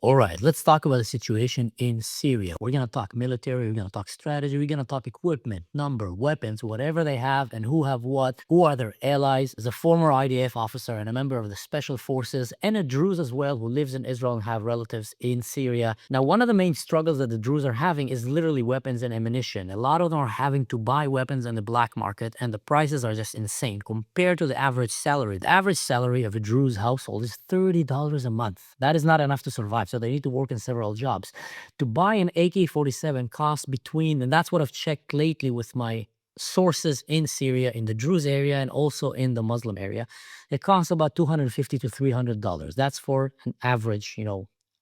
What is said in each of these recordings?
All right, let's talk about the situation in Syria. We're going to talk military, we're going to talk strategy, we're going to talk equipment, number, weapons, whatever they have, and who have what, who are their allies. As a former IDF officer and a member of the special forces, and a Druze as well, who lives in Israel and have relatives in Syria. Now, one of the main struggles that the Druze are having is literally weapons and ammunition. A lot of them are having to buy weapons in the black market, and the prices are just insane compared to the average salary. The average salary of a Druze household is $30 a month. That is not enough to survive. So they need to work in several jobs. To buy an AK-47 costs between, and that's what I've checked lately with my sources in Syria, in the Druze area, and also in the Muslim area. It costs about $250 to $300. That's for an average,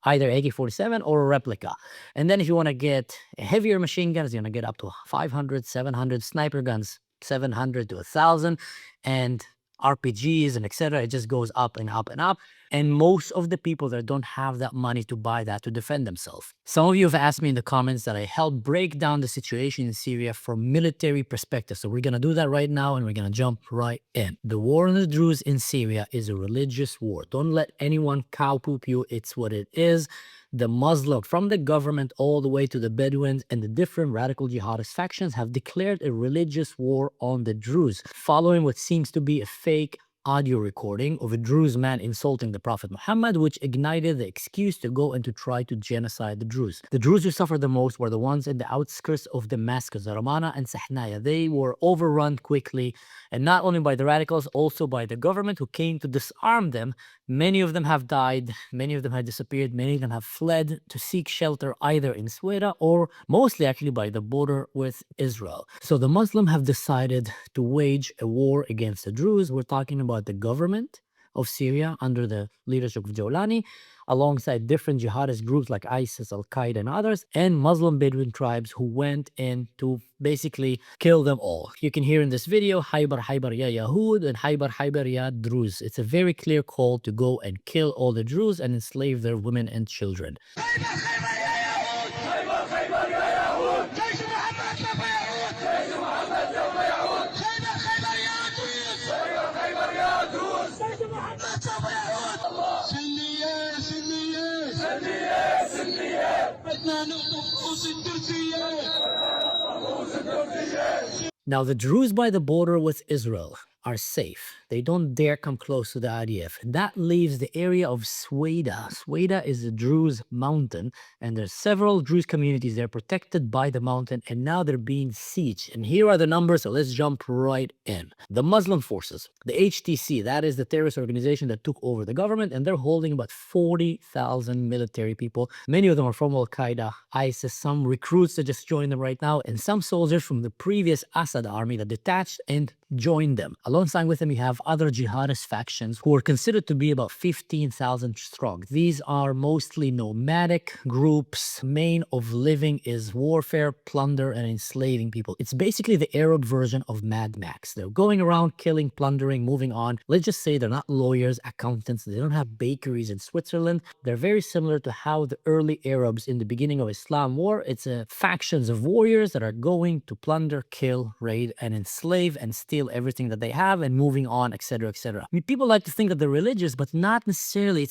either AK-47 or a replica. And then if you want to get heavier machine guns, you're going to get up to 500, 700, sniper guns, 700 to 1,000, and RPGs and etc. It just goes up and up and up. And most of the people that don't have that money to buy that to defend themselves. Some of you have asked me in the comments that I help break down the situation in Syria from military perspective. So we're going to do that right now, and we're going to jump right in. The war on the Druze in Syria is a religious war. Don't let anyone cowpoop you. It's what it is. The Muslim, from the government all the way to the Bedouins and the different radical jihadist factions, have declared a religious war on the Druze, following what seems to be a fake audio recording of a Druze man insulting the Prophet Muhammad, which ignited the excuse to go and to try to genocide the Druze. The Druze who suffered the most were the ones in the outskirts of Damascus, Ramana and Sahnaya. They were overrun quickly, and not only by the radicals, also by the government who came to disarm them. Many of them have died, many of them have disappeared, many of them have fled to seek shelter either in Sweden or mostly actually by the border with Israel. So the Muslims have decided to wage a war against the Druze. We're talking about the government of Syria under the leadership of Jolani, alongside different jihadist groups like ISIS, Al-Qaeda, and others, and Muslim Bedouin tribes who went in to basically kill them all. You can hear in this video, Haybar Haybar Ya Yahud and Haybar Haybar Ya Druze. It's a very clear call to go and kill all the Druze and enslave their women and children. Now, the Druze by the border with Israel are safe. They don't dare come close to the IDF. That leaves the area of Sweda. Sweda is a Druze mountain, and there's several Druze communities there protected by the mountain, and now they're being sieged. And here are the numbers, so let's jump right in. The Muslim forces, the HTC, that is the terrorist organization that took over the government, and they're holding about 40,000 military people. Many of them are from Al-Qaeda, ISIS, some recruits that just joined them right now, and some soldiers from the previous Assad army that detached and joined them. Alongside with them, you have other jihadist factions who are considered to be about 15,000 strong. These are mostly nomadic groups. Main of living is warfare, plunder, and enslaving people. It's basically the Arab version of Mad Max. They're going around killing, plundering, moving on. Let's just say they're not lawyers, accountants. They don't have bakeries in Switzerland. They're very similar to how the early Arabs in the beginning of Islam were. It's factions of warriors that are going to plunder, kill, raid, and enslave and steal everything that they have and moving on, etc., etc. I mean, people like to think that they're religious, but not necessarily.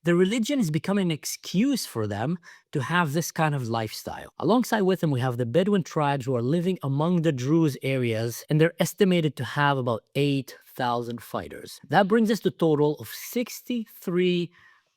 The religion is becoming an excuse for them to have this kind of lifestyle. Alongside with them, we have the Bedouin tribes who are living among the Druze areas, and they're estimated to have about 8,000 fighters. That brings us to a total of 63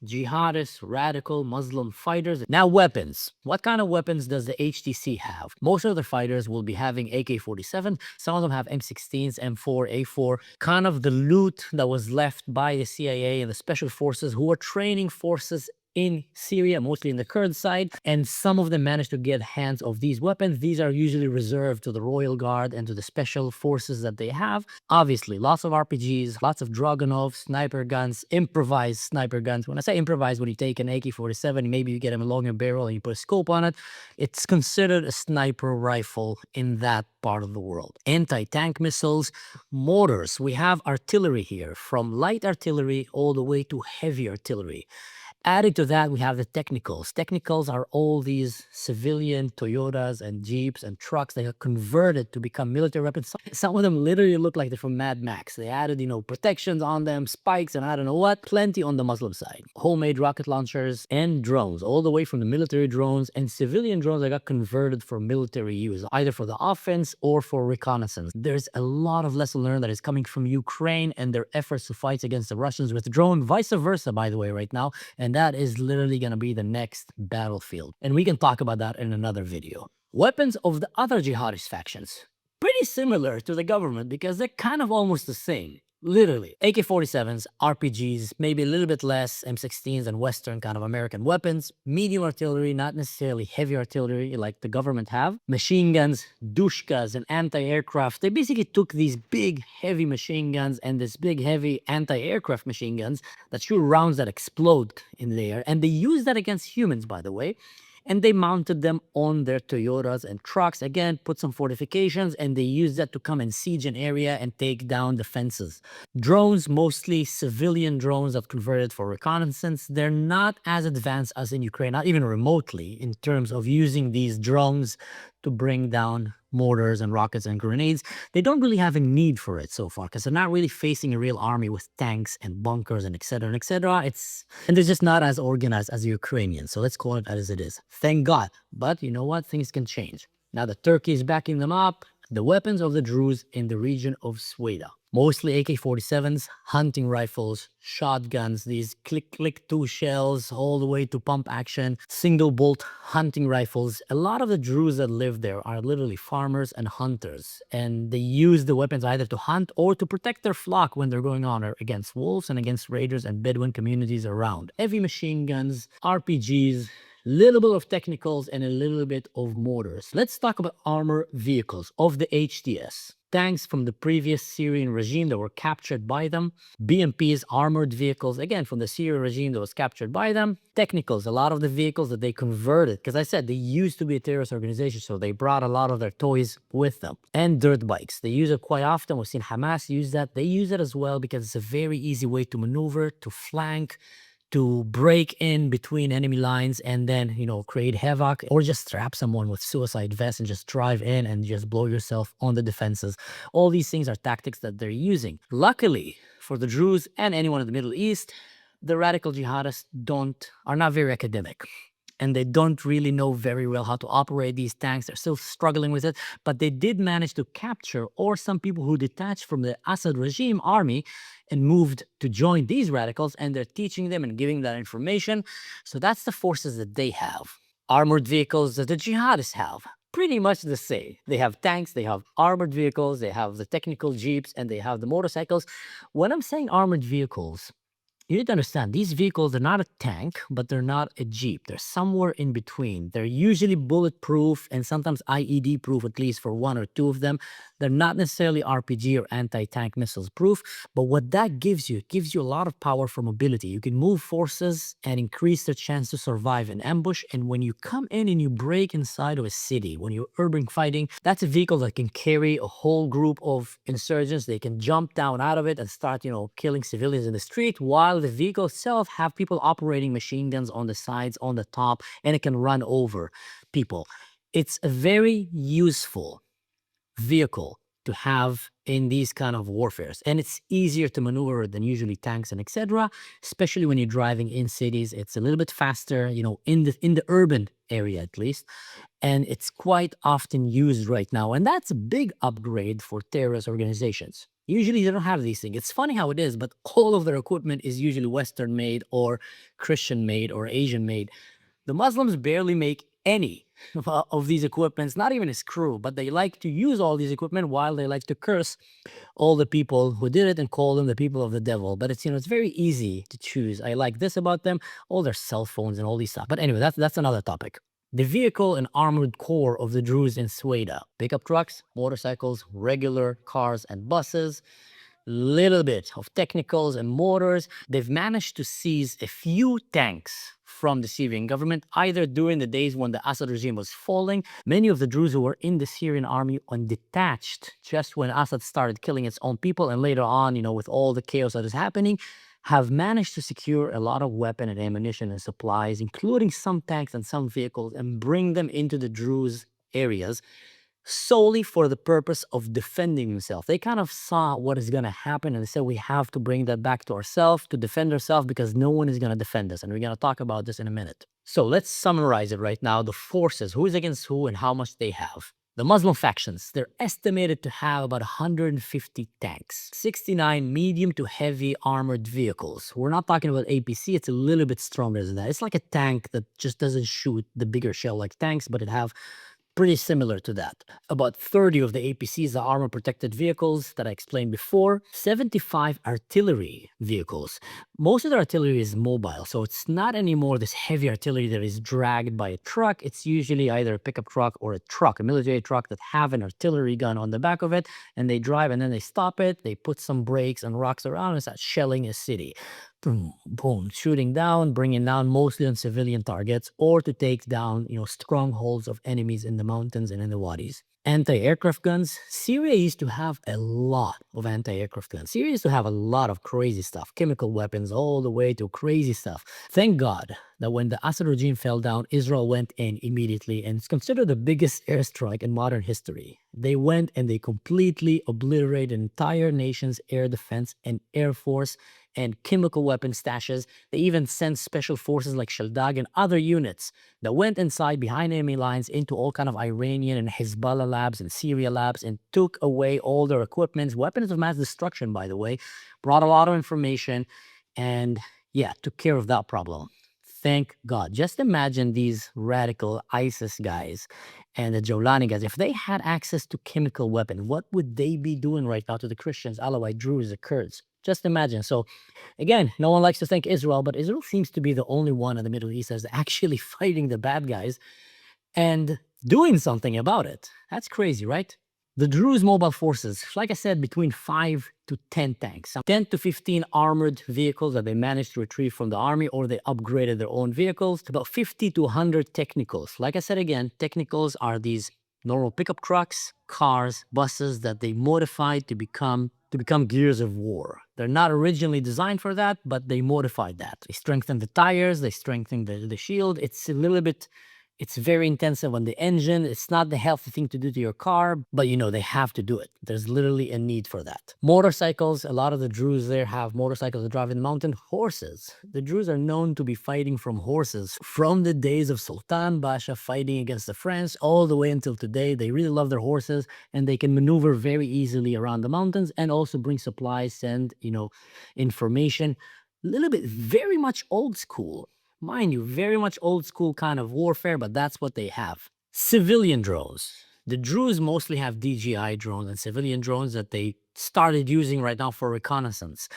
jihadist, radical Muslim fighters. Now, weapons. What kind of weapons does the HTC have? Most of the fighters will be having AK-47. Some of them have M16s, M4, A4. Kind of the loot that was left by the CIA and the special forces who are training forces in Syria, mostly in the Kurd side, and some of them managed to get hands of these weapons. These are usually reserved to the Royal Guard and to the special forces that they have. Obviously, lots of RPGs, lots of Dragunov, sniper guns, improvised sniper guns. When I say improvised, when you take an AK-47, maybe you get a longer barrel and you put a scope on it, it's considered a sniper rifle in that part of the world. Anti-tank missiles, mortars. We have artillery here, from light artillery all the way to heavy artillery. Added to that, we have the technicals. Technicals are all these civilian Toyotas and Jeeps and trucks that are converted to become military weapons. Some of them literally look like they're from Mad Max. They added, protections on them, spikes, and I don't know what. Plenty on the Muslim side. Homemade rocket launchers and drones, all the way from the military drones and civilian drones that got converted for military use, either for the offense or for reconnaissance. There's a lot of lesson learned that is coming from Ukraine and their efforts to fight against the Russians with drone, vice versa, by the way, right now. And that is literally going to be the next battlefield. And we can talk about that in another video. Weapons of the other jihadist factions. Pretty similar to the government because they're kind of almost the same. Literally. AK-47s, RPGs, maybe a little bit less, M16s and Western kind of American weapons, medium artillery, not necessarily heavy artillery like the government have, machine guns, dushkas, and anti-aircraft. They basically took these big, heavy machine guns and this big, heavy anti-aircraft machine guns that shoot rounds that explode in the air, and they use that against humans, by the way. And they mounted them on their Toyotas and trucks. Again, put some fortifications, and they used that to come and siege an area and take down defenses. Drones, mostly civilian drones that converted for reconnaissance. They're not as advanced as in Ukraine, not even remotely, in terms of using these drones to bring down mortars and rockets and grenades. They don't really have a need for it so far because they're not really facing a real army with tanks and bunkers and etc. and etc. And they're just not as organized as the Ukrainians. So let's call it as it is. Thank God. But you know what? Things can change. Now that Turkey is backing them up, the weapons of the Druze in the region of Sweden. Mostly AK-47s, hunting rifles, shotguns, these click 2 shells, all the way to pump action, single bolt hunting rifles. A lot of the Druze that live there are literally farmers and hunters, and they use the weapons either to hunt or to protect their flock when they're going on against wolves and against raiders and Bedouin communities around. Heavy machine guns, RPGs, little bit of technicals, and a little bit of mortars. Let's talk about armor vehicles of the HTS. Tanks from the previous Syrian regime that were captured by them. BMPs, armored vehicles, again, from the Syrian regime that was captured by them. Technicals, a lot of the vehicles that they converted, because I said they used to be a terrorist organization, so they brought a lot of their toys with them. And dirt bikes. They use it quite often. We've seen Hamas use that. They use it as well because it's a very easy way to maneuver, to flank, to break in between enemy lines and then, create havoc, or just strap someone with suicide vest and just drive in and just blow yourself on the defenses. All these things are tactics that they're using. Luckily for the Druze and anyone in the Middle East, the radical jihadists are not very academic. And they don't really know very well how to operate these tanks. They're still struggling with it. But they did manage to capture, or some people who detached from the Assad regime army and moved to join these radicals, and they're teaching them and giving that information. So that's the forces that they have. Armored vehicles that the jihadists have. Pretty much the same. They have tanks, they have armored vehicles, they have the technical jeeps, and they have the motorcycles. When I'm saying armored vehicles, you need to understand, these vehicles are not a tank, but they're not a jeep. They're somewhere in between. They're usually bulletproof and sometimes IED proof, at least for 1 or 2 of them. They're not necessarily RPG or anti-tank missiles proof, but what that gives you, it gives you a lot of power for mobility. You can move forces and increase their chance to survive an ambush. And when you come in and you break inside of a city, when you're urban fighting, that's a vehicle that can carry a whole group of insurgents. They can jump down out of it and start, killing civilians in the street, while the vehicle itself have people operating machine guns on the sides, on the top, and it can run over people. It's a very useful vehicle to have in these kind of warfares, and it's easier to maneuver than usually tanks and etc., especially when you're driving in cities. It's a little bit faster, in the urban area at least, and it's quite often used right now, and that's a big upgrade for terrorist organizations. Usually they don't have these things. It's funny how it is, but all of their equipment is usually Western made or Christian made or Asian made. The Muslims barely make any of these equipments, not even a screw, but they like to use all these equipment while they like to curse all the people who did it and call them the people of the devil. But it's, it's very easy to choose. I like this about them, all their cell phones and all these stuff. But anyway, that's another topic. The vehicle and armored core of the Druze in Sweden. Pickup trucks, motorcycles, regular cars and buses, little bit of technicals and mortars. They've managed to seize a few tanks from the Syrian government, either during the days when the Assad regime was falling. Many of the Druze who were in the Syrian army and detached just when Assad started killing its own people, and later on, with all the chaos that is happening, have managed to secure a lot of weapon and ammunition and supplies, including some tanks and some vehicles, and bring them into the Druze areas solely for the purpose of defending himself. They kind of saw what is going to happen and they said, we have to bring that back to ourselves to defend ourselves because no one is going to defend us. And we're going to talk about this in a minute. So let's summarize it right now. The forces, who is against who and how much they have. The Muslim factions, they're estimated to have about 150 tanks, 69 medium to heavy armored vehicles. We're not talking about APC, it's a little bit stronger than that. It's like a tank that just doesn't shoot the bigger shell like tanks, but it have pretty similar to that. About 30 of the APCs are armor-protected vehicles that I explained before. 75 artillery vehicles. Most of the artillery is mobile, so it's not anymore this heavy artillery that is dragged by a truck. It's usually either a pickup truck or a truck, a military truck that have an artillery gun on the back of it, and they drive and then they stop it, they put some brakes and rocks around and start shelling a city. Boom, boom, shooting down, bringing down mostly on civilian targets or to take down, strongholds of enemies in the mountains and in the wadis. Anti-aircraft guns. Syria used to have a lot of anti-aircraft guns. Syria used to have a lot of crazy stuff, chemical weapons all the way to crazy stuff. Thank God that when the Assad regime fell down, Israel went in immediately, and it's considered the biggest airstrike in modern history. They went and they completely obliterated an entire nation's air defense and air force and chemical weapon stashes. They even sent special forces like Shaldag and other units that went inside behind enemy lines into all kind of Iranian and Hezbollah labs and Syria labs and took away all their equipment, weapons of mass destruction, by the way, brought a lot of information and took care of that problem. Thank God. Just imagine these radical ISIS guys and the Jolani guys. If they had access to chemical weapon, what would they be doing right now to the Christians, Alawite, Druze, the Kurds? Just imagine. So again, no one likes to thank Israel, but Israel seems to be the only one in the Middle East that's actually fighting the bad guys and doing something about it. That's crazy, right? The Druze mobile forces, like I said, between 5 to 10 tanks, 10 to 15 armored vehicles that they managed to retrieve from the army or they upgraded their own vehicles, to about 50 to 100 technicals. Like I said again, technicals are these normal pickup trucks, cars, buses that they modified to become gears of war. They're not originally designed for that, but they modified that. They strengthened the tires, they strengthened the shield. It's very intensive on the engine. It's not the healthy thing to do to your car, but they have to do it. There's literally a need for that. Motorcycles, a lot of the Druze there have motorcycles that drive in the mountain. Horses. The Druze are known to be fighting from horses from the days of Sultan Basha fighting against the French all the way until today. They really love their horses and they can maneuver very easily around the mountains and also bring supplies, send, information. A little bit, very much old school. Mind you, very much old school kind of warfare, but that's what they have. Civilian drones. The Druze mostly have DJI drones and civilian drones that they started using right now for reconnaissance.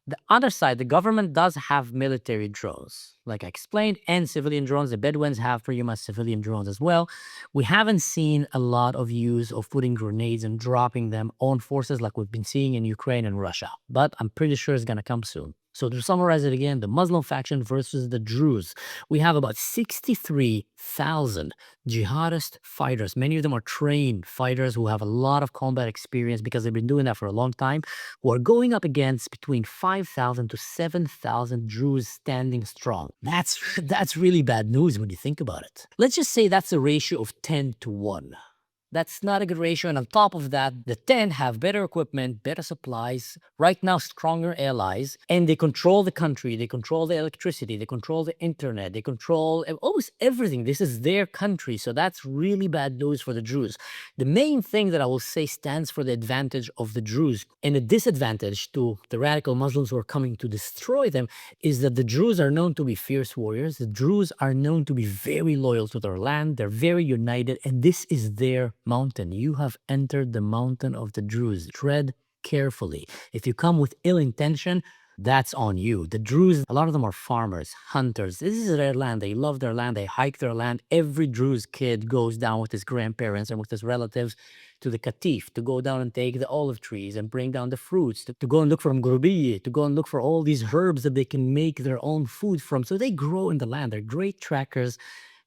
The other side, the government does have military drones, like I explained, and civilian drones. The Bedouins have pretty much civilian drones as well. We haven't seen a lot of use of putting grenades and dropping them on forces like we've been seeing in Ukraine and Russia, but I'm pretty sure it's going to come soon. So to summarize it again, the Muslim faction versus the Druze. We have about 63,000 jihadist fighters. Many of them are trained fighters who have a lot of combat experience because they've been doing that for a long time, who are going up against between 5,000 to 7,000 Druze standing strong. That's really bad news when you think about it. Let's just say that's a ratio of 10 to 1. That's not a good ratio. And on top of that, the 10 have better equipment, better supplies, right now stronger allies, and they control the country, they control the electricity, they control the internet, they control almost everything. This is their country. So that's really bad news for the Druze. The main thing that I will say stands for the advantage of the Druze and a disadvantage to the radical Muslims who are coming to destroy them is that the Druze are known to be fierce warriors. The Druze are known to be very loyal to their land. They're very united, and this is their mountain. You have entered the mountain of the Druze. Tread carefully. If you come with ill intention, that's on you. The Druze, a lot of them are farmers, hunters. This is their land. They love their land. They hike their land. Every Druze kid goes down with his grandparents and with his relatives to the Katif, to go down and take the olive trees and bring down the fruits, to go and look for mgrubiye, to go and look for all these herbs that they can make their own food from. So they grow in the land. They're great trackers.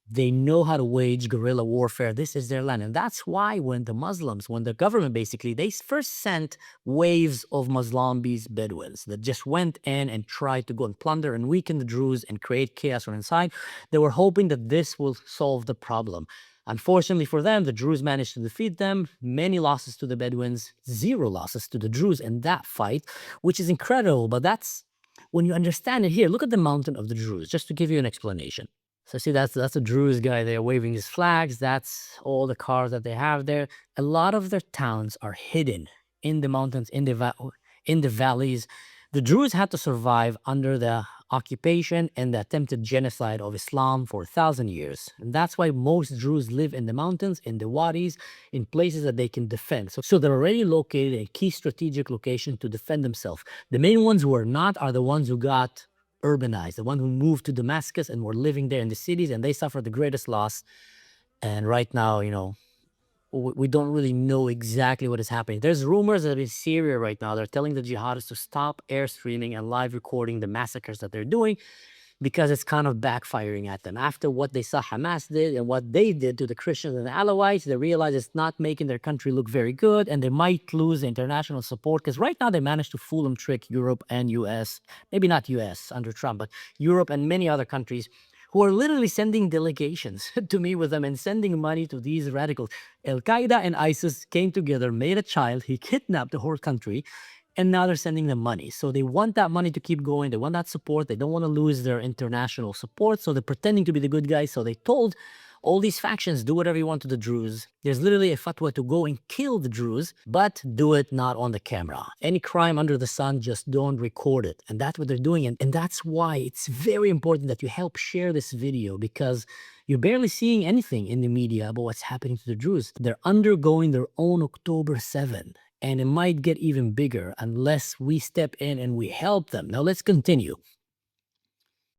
They know how to wage guerrilla warfare. This is their land. And that's why when the Muslims, when the government basically, they first sent waves of Muslims, Bedouins that just went in and tried to go and plunder and weaken the Druze and create chaos on inside. They were hoping that this will solve the problem. Unfortunately for them, the Druze managed to defeat them. Many losses to the Bedouins, 0 losses to the Druze in that fight, which is incredible. But that's when you understand it here. Look at the mountain of the Druze, just to give you an explanation. So see, that's a Druze guy there waving his flags. That's all the cars that they have there. A lot of their towns are hidden in the mountains, in the valleys. The Druze had to survive under the occupation and the attempted genocide of Islam for 1,000 years. And that's why most Druze live in the mountains, in the wadis, in places that they can defend. So they're already located in key strategic location to defend themselves. The main ones who are not are the ones who got urbanized, the one who moved to Damascus and were living there in the cities, and they suffered the greatest loss. And right now, we don't really know exactly what is happening. There's rumors that in Syria right now, they're telling the jihadists to stop airstreaming and live recording the massacres that they're doing, because it's kind of backfiring at them. After what they saw Hamas did and what they did to the Christians and the Alawites, they realize it's not making their country look very good, and they might lose the international support, because right now they managed to fool and trick Europe and US, maybe not US under Trump, but Europe and many other countries who are literally sending delegations to meet with them and sending money to these radicals. Al-Qaeda and ISIS came together, made a child, he kidnapped the whole country, and now they're sending them money. So they want that money to keep going. They want that support. They don't want to lose their international support. So they're pretending to be the good guys. So they told all these factions, do whatever you want to the Druze. There's literally a fatwa to go and kill the Druze, but do it not on the camera. Any crime under the sun, just don't record it. And that's what they're doing. And that's why it's very important that you help share this video, because you're barely seeing anything in the media about what's happening to the Druze. They're undergoing their own October 7. And it might get even bigger unless we step in and we help them. Now let's continue.